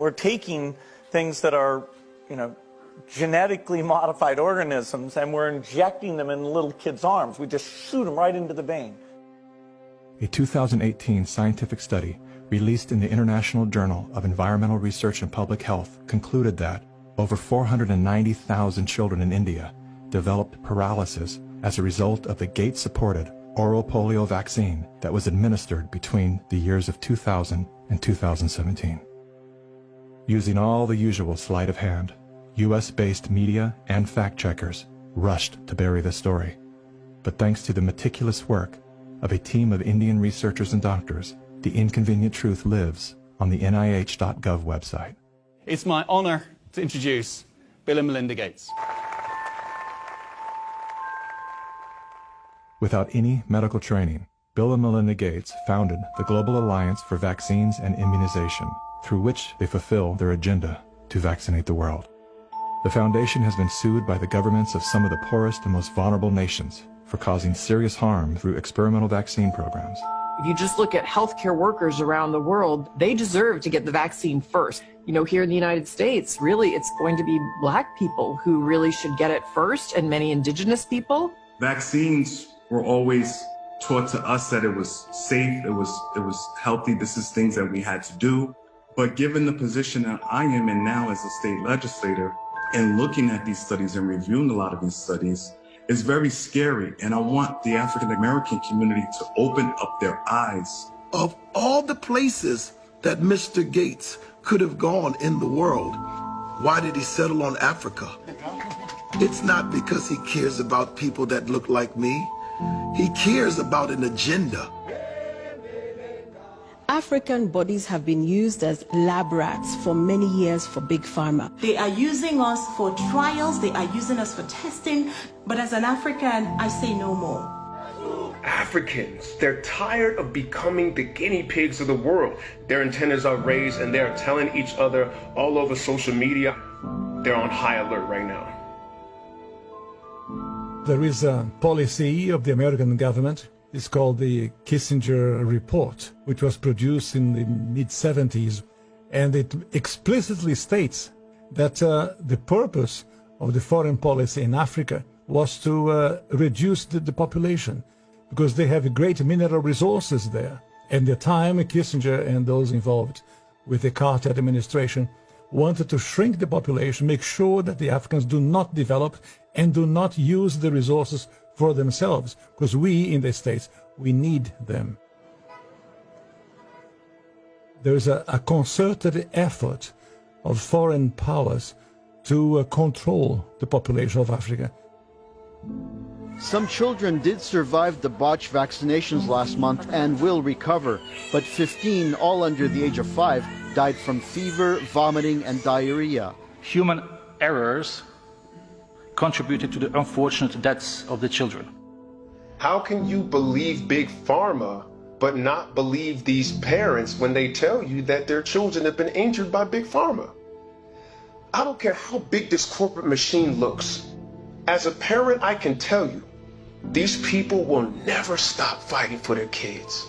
We're taking things that are, genetically modified organisms, and we're injecting them in little kids' arms. We just shoot them right into the vein. A 2018 scientific study released in the International Journal of Environmental Research and Public Health concluded that over 490,000 children in India developed paralysis as a result of the Gates-supported oral polio vaccine that was administered between the years of 2000 and 2017. Using all the usual sleight of hand, U.S.-based media and fact-checkers rushed to bury the story. But thanks to the meticulous work of a team of Indian researchers and doctors, the inconvenient truth lives on the NIH.gov website. It's my honor to introduce Bill and Melinda Gates. Without any medical training, Bill and Melinda Gates founded the Global Alliance for Vaccines and Immunization, through which they fulfill their agenda to vaccinate the world. The foundation has been sued by the governments of some of the poorest and most vulnerable nations for causing serious harm through experimental vaccine programs. If you just look at healthcare workers around the world, they deserve to get the vaccine first. Here in the United States, really, it's going to be Black people who really should get it first, and many indigenous people. Vaccines were always taught to us that it was safe, it was healthy, this is things that we had to do. But given the position that I am in now as a state legislator, and looking at these studies and reviewing a lot of these studies, is very scary. And I want the African American community to open up their eyes. Of all the places that Mr. Gates could have gone in the world, why did he settle on Africa? It's not because he cares about people that look like me. He cares about an agenda. African bodies have been used as lab rats for many years for Big Pharma. They are using us for trials, they are using us for testing, but as an African, I say no more. Africans, they're tired of becoming the guinea pigs of the world. Their antennas are raised and they're telling each other all over social media. They're on high alert right now. There is a policy of the American government. It's called the Kissinger Report, which was produced in the mid-70s. And it explicitly states that the purpose of the foreign policy in Africa was to reduce the population, because they have great mineral resources there. At the time, Kissinger and those involved with the Carter administration wanted to shrink the population, make sure that the Africans do not develop and do not use the resources for themselves, because we in the States, we need them. There is a concerted effort of foreign powers to control the population of Africa. Some children did survive the botched vaccinations last month and will recover, but 15, all under the age of 5, died from fever, vomiting, and diarrhea. Human errors contributed to the unfortunate deaths of the children. How can you believe Big Pharma but not believe these parents when they tell you that their children have been injured by Big Pharma? I don't care how big this corporate machine looks. As a parent, I can tell you, these people will never stop fighting for their kids.